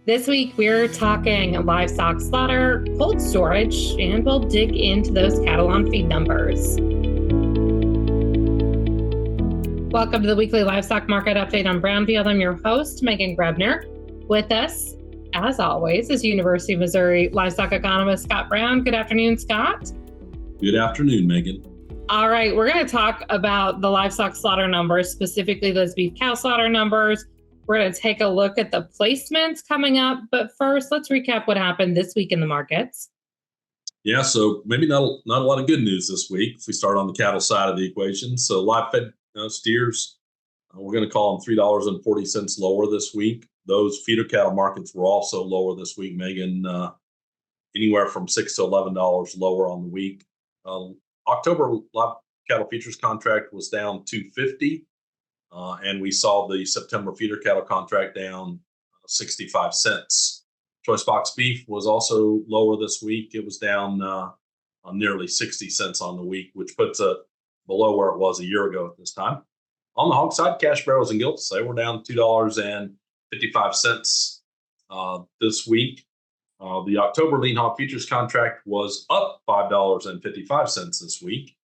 This week, we're talking livestock slaughter, cold storage, and we'll dig into those cattle on feed numbers. Welcome to the weekly livestock market update on Brownfield. I'm your host, Meghan Grebner. With us, as always, is University of Missouri livestock economist Scott Brown. Good afternoon, Scott. Good afternoon, Meghan. All right, we're going to talk about the livestock slaughter numbers, specifically those beef cow slaughter numbers. We're going to take a look at the placements coming up. But first, let's recap what happened this week in the markets. Yeah, so maybe not a lot of good news this week if we start on the cattle side of the equation. So live fed steers, we're going to call them $3.40 lower this week. Those feeder cattle markets were also lower this week, Meghan, anywhere from $6 to $11 lower on the week. October live cattle futures contract was down $2.50. And we saw the September feeder cattle contract down 65 cents. Choice box beef was also lower this week. It was down nearly 60 cents on the week, which puts it below where it was a year ago at this time. On the hog side, cash barrels and gilts, they were down $2.55 this week. The October lean hog futures contract was up $5.55 this week.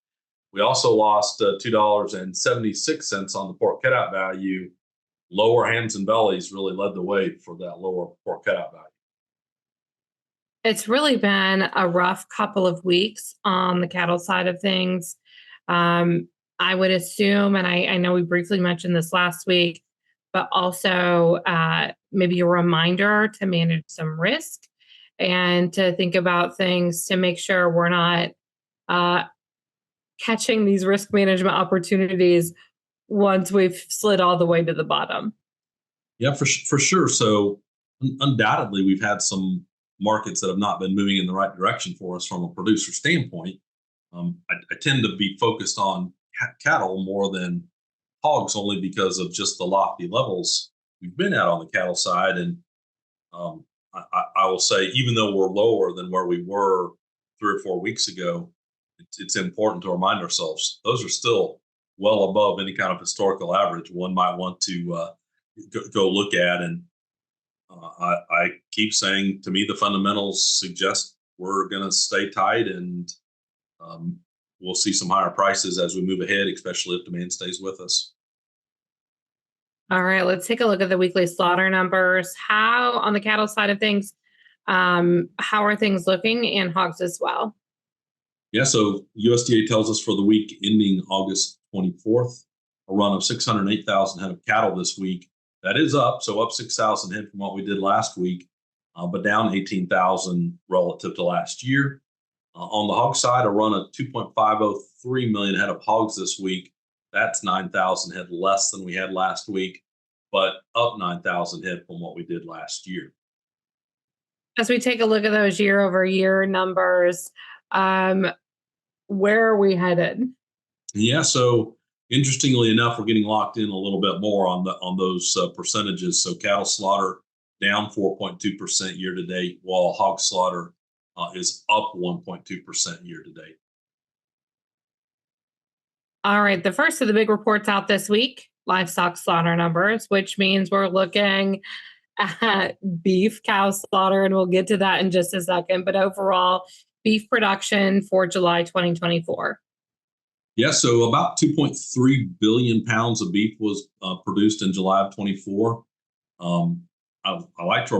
We also lost $2.76 on the pork cutout value. Lower hams and bellies really led the way for that lower pork cutout value. It's really been a rough couple of weeks on the cattle side of things. I would assume, and I know we briefly mentioned this last week, but also maybe a reminder to manage some risk and to think about things to make sure we're not catching these risk management opportunities once we've slid all the way to the bottom. Yeah, for sure. So undoubtedly, we've had some markets that have not been moving in the right direction for us from a producer standpoint. I tend to be focused on cattle more than hogs, only because of just the lofty levels we've been at on the cattle side. And I will say, even though we're lower than where we were 3 or 4 weeks ago, it's important to remind ourselves those are still well above any kind of historical average one might want to go look at. And I keep saying, to me, the fundamentals suggest we're going to stay tight, and we'll see some higher prices as we move ahead, especially if demand stays with us. All right, let's take a look at the weekly slaughter numbers. How, on the cattle side of things, how are things looking, and hogs as well? Yeah, so USDA tells us for the week ending August 24th, a run of 608,000 head of cattle this week. That is up, so up 6,000 head from what we did last week, but down 18,000 relative to last year. On the hog side, a run of 2.503 million head of hogs this week. That's 9,000 head less than we had last week, but up 9,000 head from what we did last year. As we take a look at those year over year numbers, where are we headed? Yeah, so interestingly enough, we're getting locked in a little bit more on those percentages. So cattle slaughter down 4.2% year to date, while hog slaughter is up 1.2% year to date. All right, the first of the big reports out this week, livestock slaughter numbers, which means we're looking at beef cow slaughter, and we'll get to that in just a second. But overall, beef production for July 2024. Yeah, so about 2.3 billion pounds of beef was produced in July of 24. I like to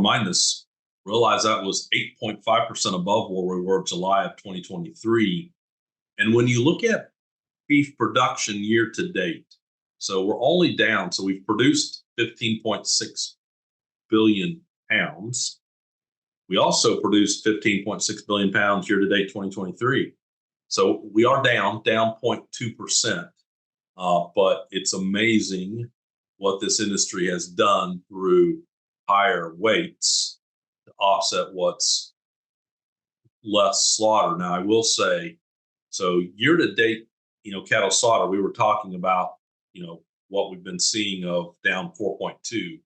realize that was 8.5% above where we were July of 2023. And when you look at beef production year to date, so we're only down. So we've produced 15.6 billion pounds. We also produced 15.6 billion pounds year to date 2023. So we are down 0.2%. But it's amazing what this industry has done through higher weights to offset what's less slaughter. Now, I will say, so year to date, cattle slaughter, we were talking about, what we've been seeing of down 4.2.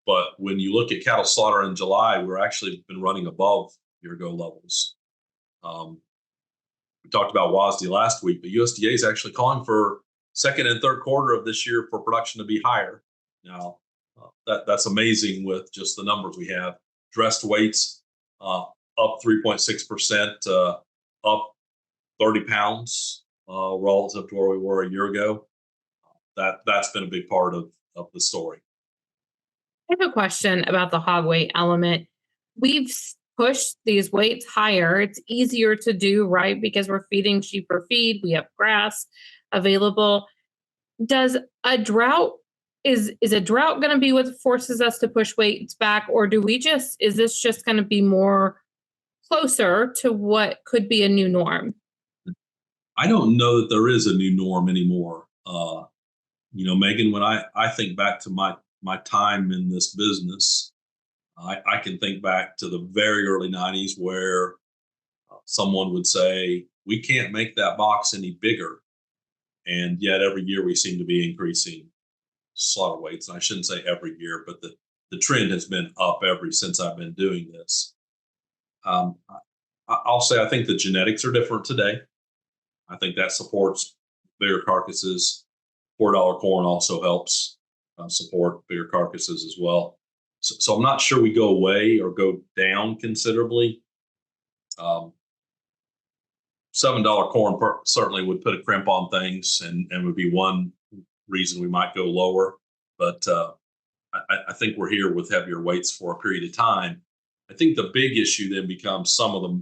But when you look at cattle slaughter in July, we're actually been running above year-ago levels. We talked about WASDE last week, but USDA is actually calling for second and third quarter of this year for production to be higher. Now, That's amazing with just the numbers we have. Dressed weights up 3.6%, up 30 pounds relative to where we were a year ago. That's been a big part of the story. I have a question about the hog weight element. We've pushed these weights higher. It's easier to do, right? Because we're feeding cheaper feed, we have grass available. Does a drought is a drought going to be what forces us to push weights back, or is this just going to be more closer to what could be a new norm? I don't know that there is a new norm anymore. Meghan, when I think back to my time in this business, I can think back to the very early 90s where someone would say, we can't make that box any bigger. And yet every year we seem to be increasing slaughter weights. And I shouldn't say every year, but the trend has been up ever since I've been doing this. I'll say I think the genetics are different today. I think that supports bigger carcasses. $4 corn also helps support bigger carcasses as well. So I'm not sure we go away or go down considerably. $7 corn certainly would put a crimp on things and would be one reason we might go lower. But I think we're here with heavier weights for a period of time. I think the big issue then becomes some of the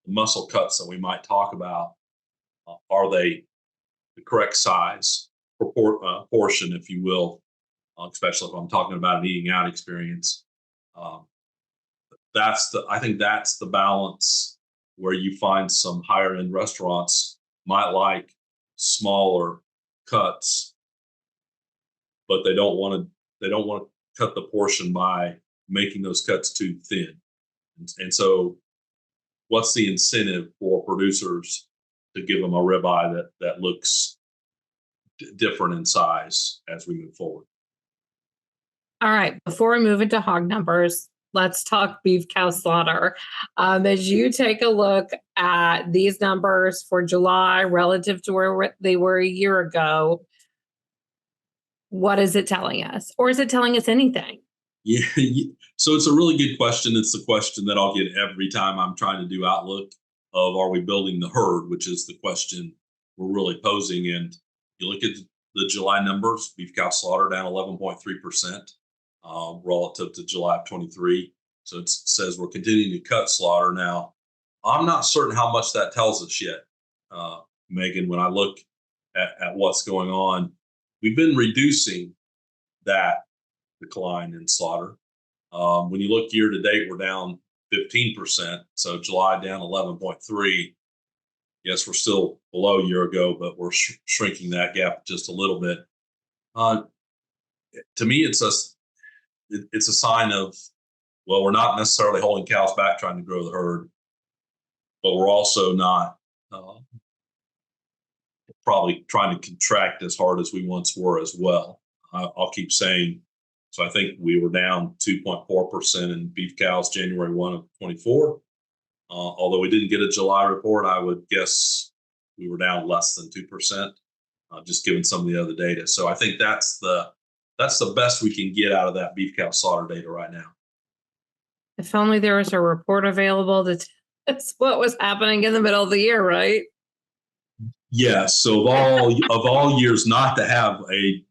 muscle cuts that we might talk about. Are they the correct size, portion, if you will, especially if I'm talking about an eating out experience? I think that's the balance where you find some higher end restaurants might like smaller cuts, but they don't want to cut the portion by making those cuts too thin. And so what's the incentive for producers to give them a ribeye that looks different in size as we move forward? All right, before we move into hog numbers, let's talk beef cow slaughter. As you take a look at these numbers for July relative to where they were a year ago, what is it telling us? Or is it telling us anything? Yeah, so it's a really good question. It's the question that I'll get every time I'm trying to do Outlook of are we building the herd, which is the question we're really posing. And you look at the July numbers, beef cow slaughter down 11.3% relative to July of 23. So it says we're continuing to cut slaughter. Now, I'm not certain how much that tells us yet, Meghan. When I look at what's going on, we've been reducing that decline in slaughter. When you look year to date, we're down 15%. So July down 11.3. Yes, we're still below a year ago, but we're shrinking that gap just a little bit. To me, it's a sign of, well, we're not necessarily holding cows back trying to grow the herd, but we're also not probably trying to contract as hard as we once were as well. I'll keep saying. So I think we were down 2.4% in beef cows January 1 of 24. Although we didn't get a July report, I would guess we were down less than 2%, just given some of the other data. So I think that's the best we can get out of that beef cow slaughter data right now. If only there was a report available to tell us what was happening in the middle of the year, right? Yes. So of all years not to have a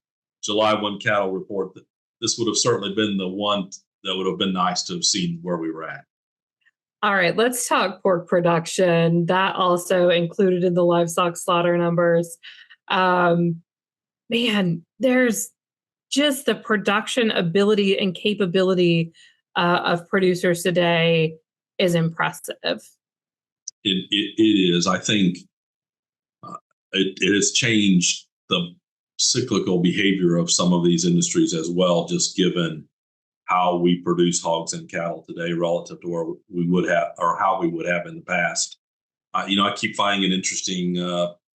July 1 cattle report, this would have certainly been the one that would have been nice to have seen where we were at. All right, let's talk pork production. That also included in the livestock slaughter numbers. Man, there's just the production ability and capability of producers today is impressive. It is. I think it has changed the cyclical behavior of some of these industries as well, just given how we produce hogs and cattle today relative to where we would have or how we would have in the past. I keep finding it interesting.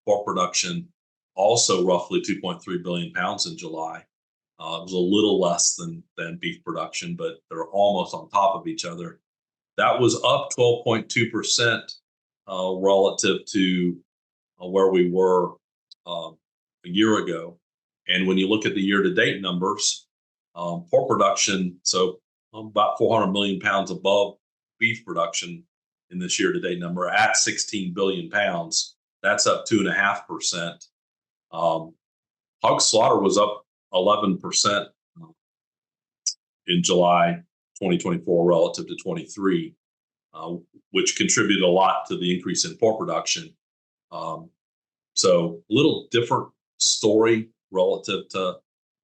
Pork production also roughly 2.3 billion pounds in July. It was a little less than beef production, but they're almost on top of each other. That was up 12.2% relative to where we were a year ago. And when you look at the year-to-date numbers, Pork production, so about 400 million pounds above beef production in this year-to-date number at 16 billion pounds. That's up 2.5%. Hog slaughter was up 11% in July 2024 relative to 23, which contributed a lot to the increase in pork production. So a little different story relative to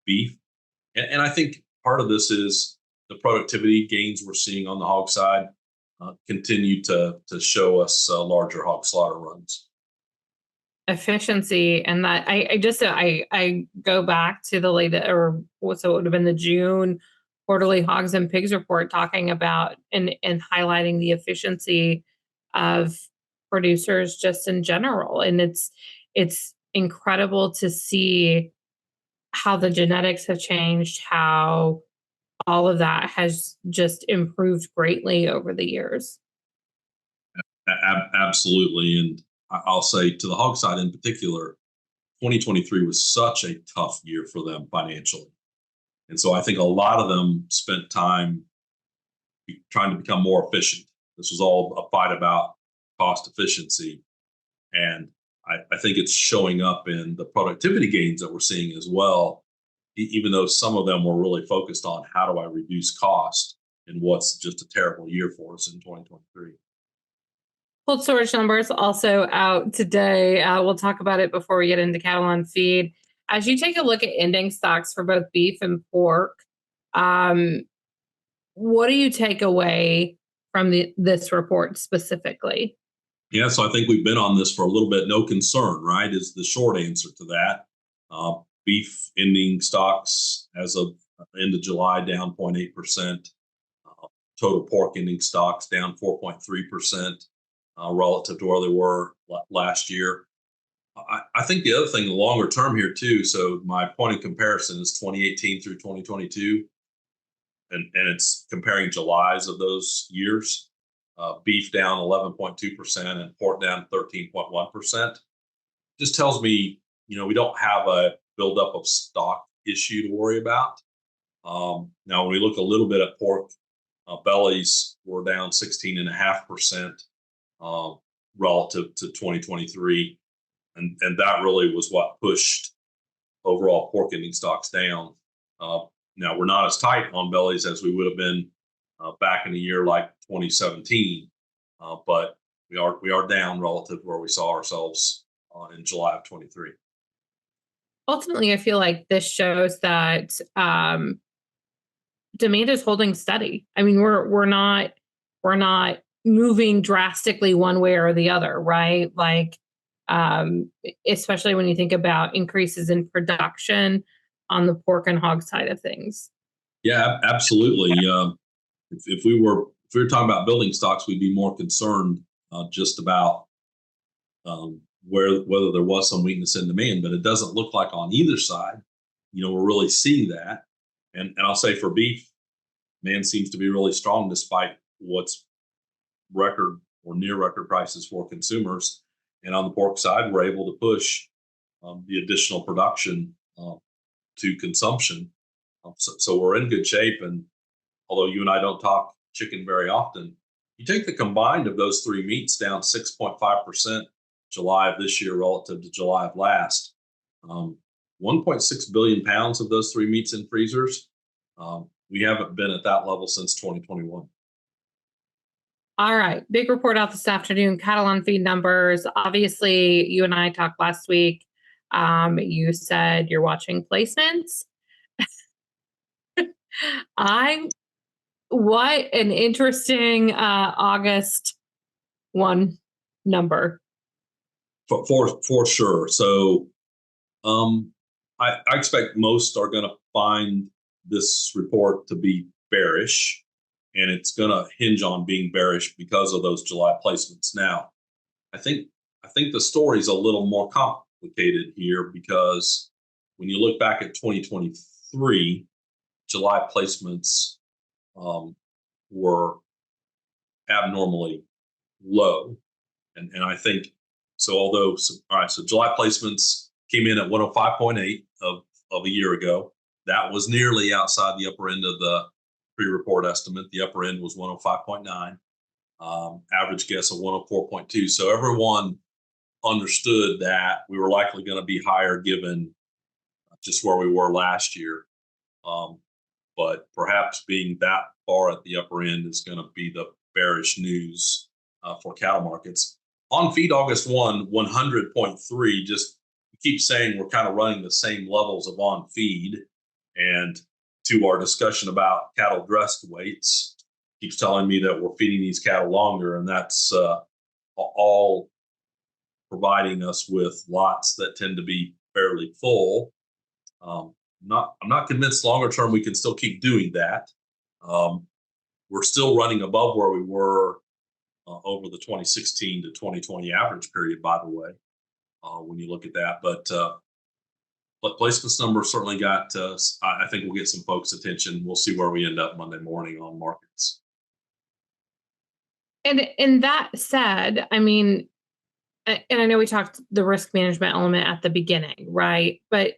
beef. And I think part of this is the productivity gains we're seeing on the hog side continue to show us larger hog slaughter runs. Efficiency, and that I go back to the latest, or so it would have been the June quarterly hogs and pigs report, talking about and highlighting the efficiency of producers just in general. And it's incredible to see how the genetics have changed, how all of that has just improved greatly over the years. Absolutely. And I'll say to the hog side in particular, 2023 was such a tough year for them financially. And so I think a lot of them spent time trying to become more efficient. This was all a fight about cost efficiency. And I think it's showing up in the productivity gains that we're seeing as well, even though some of them were really focused on how do I reduce cost in what's just a terrible year for us in 2023. Cold storage numbers also out today. We'll talk about it before we get into cattle on feed. As you take a look at ending stocks for both beef and pork, what do you take away from this report specifically? Yeah, so I think we've been on this for a little bit. No concern, right, is the short answer to that. Beef ending stocks as of end of July down 0.8%. Total pork ending stocks down 4.3% relative to where they were last year. I think the other thing, the longer term here too. So my point of comparison is 2018 through 2022, and it's comparing Julys of those years. Beef down 11.2% and pork down 13.1%. Just tells me, we don't have a buildup of stock issue to worry about. Now, when we look a little bit at pork, bellies were down 16.5% relative to 2023. And that really was what pushed overall pork ending stocks down. Now, we're not as tight on bellies as we would have been back in a year like 2017, but we are down relative to where we saw ourselves in July of 23. Ultimately, I feel like this shows that demand is holding steady. I mean, we're not moving drastically one way or the other, right? Like, especially when you think about increases in production on the pork and hog side of things. Yeah, absolutely. If we were talking about building stocks, we'd be more concerned just about whether there was some weakness in demand, but it doesn't look like on either side. We're really seeing that. And I'll say for beef, demand seems to be really strong despite what's record or near record prices for consumers. And on the pork side, we're able to push the additional production to consumption. So we're in good shape. And although you and I don't talk chicken very often, you take the combined of those three meats down 6.5% July of this year relative to July of last. 1.6 billion pounds of those three meats in freezers. We haven't been at that level since 2021. All right. Big report out this afternoon. Cattle on feed numbers. Obviously, you and I talked last week. You said you're watching placements. What an interesting August 1 number. For sure. So I expect most are going to find this report to be bearish, and it's going to hinge on being bearish because of those July placements. Now, I think the story is a little more complicated here because when you look back at 2023, July placements were abnormally low, and I think so. Although, all right, so July placements came in at 105.8 of a year ago. that was nearly outside the upper end of the pre-report estimate. The upper end was 105.9, average guess of 104.2. So everyone understood that we were likely going to be higher given just where we were last year. But perhaps being that far at the upper end is going to be the bearish news for cattle markets. On feed August 100.3, just keep saying we're kind of running the same levels of on feed. And to our discussion about cattle dressed weights, keeps telling me that we're feeding these cattle longer, and that's all providing us with lots that tend to be fairly full. I'm not convinced longer term we can still keep doing that. We're still running above where we were over the 2016 to 2020 average period, by the way, when you look at that. But placements number certainly got, I think we'll get some folks' attention. We'll see where we end up Monday morning on markets. And that said, I mean, and I know we talked the risk management element at the beginning, right? But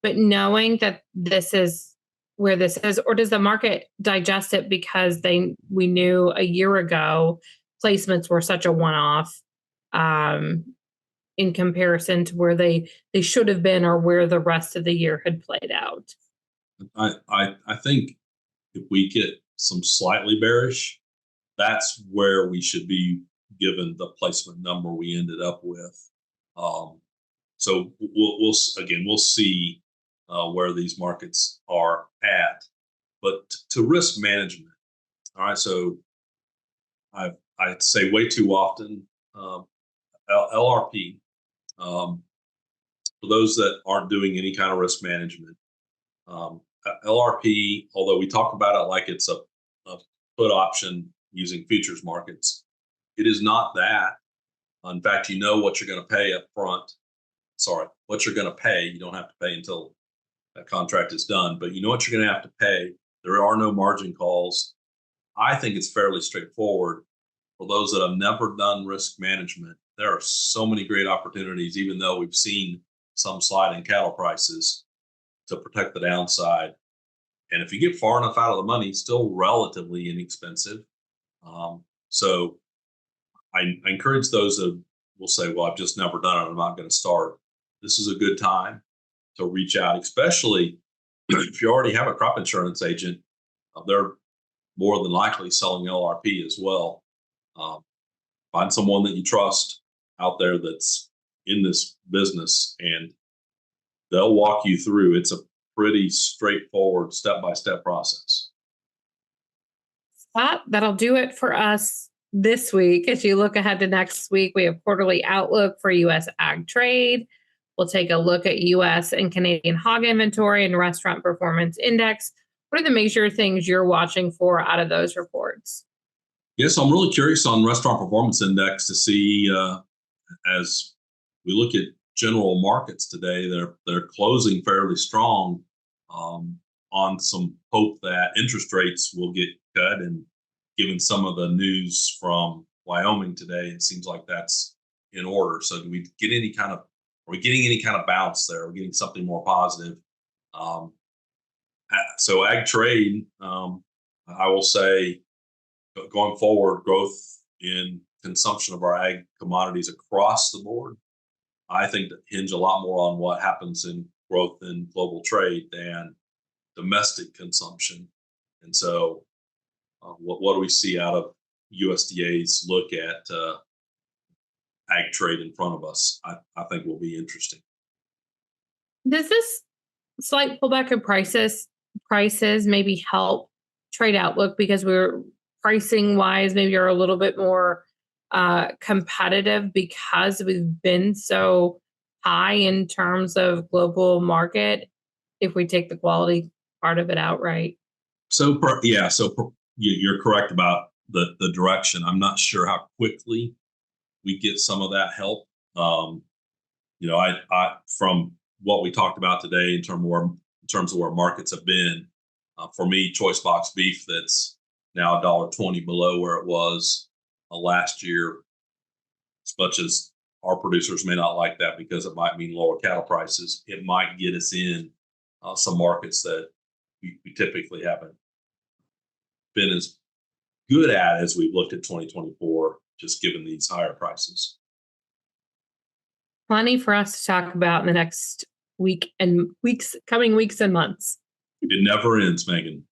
knowing that this is where this is, or does the market digest it because we knew a year ago placements were such a one-off in comparison to where they should have been or where the rest of the year had played out? I think if we get some slightly bearish, that's where we should be given the placement number we ended up with. So we'll see where these markets are at. But to risk management, all right. So I'd say way too often LRP. For those that aren't doing any kind of risk management, LRP, although we talk about it like it's a put option using futures markets, it is not that. In fact, you know what you're going to pay up front. Sorry, what you're going to pay. You don't have to pay until that contract is done, but you know what you're going to have to pay. There are no margin calls. I think it's fairly straightforward. For those that have never done risk management, there are so many great opportunities, even though we've seen some slide in cattle prices, to protect the downside. And if you get far enough out of the money, it's still relatively inexpensive. So I encourage those that will say, well, I've just never done it, I'm not going to start. This is a good time to reach out, especially if you already have a crop insurance agent. They're more than likely selling LRP as well. Find someone that you trust out there that's in this business, and they'll walk you through. It's a pretty straightforward step-by-step process. That'll do it for us this week. As you look ahead to next week, we have quarterly outlook for U.S. ag trade. We'll take a look at U.S. and Canadian hog inventory and restaurant performance index. What are the major things you're watching for out of those reports? Yes, I'm really curious on restaurant performance index to see as we look at general markets today, they're closing fairly strong on some hope that interest rates will get cut. And given some of the news from Wyoming today, it seems like that's in order. So do we get any kind of, are we getting any kind of bounce there? We're getting something more positive. So ag trade, I will say, going forward, growth in consumption of our ag commodities across the board, I think that hinge a lot more on what happens in growth in global trade than domestic consumption. And so what do we see out of USDA's look at ag trade in front of us? I think will be interesting. Does this slight pullback in prices maybe help trade outlook because we're pricing wise maybe are a little bit more competitive because we've been so high in terms of global market if we take the quality part of it out, right? So you're correct about the direction. I'm not sure how quickly we get some of that help. I from what we talked about today in terms of where markets have been, for me, choice box beef that's now $1.20 below where it was last year. As much as our producers may not like that because it might mean lower cattle prices, it might get us in some markets that we typically haven't been as good at as we've looked at 2024, just given these higher prices. Plenty for us to talk about in the next coming weeks and months. It never ends, Megan.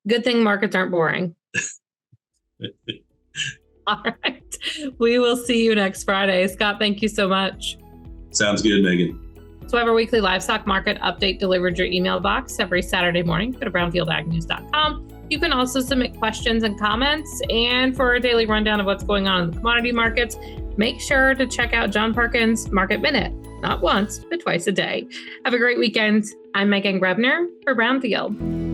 Good thing markets aren't boring. All right. We will see you next Friday. Scott, thank you so much. Sounds good, Megan. So, have our weekly livestock market update delivered your email box every Saturday morning. Go to brownfieldagnews.com. You can also submit questions and comments. And for a daily rundown of what's going on in the commodity markets, make sure to check out John Perkins' Market Minute, not once, but twice a day. Have a great weekend. I'm Meghan Grebner for Brownfield.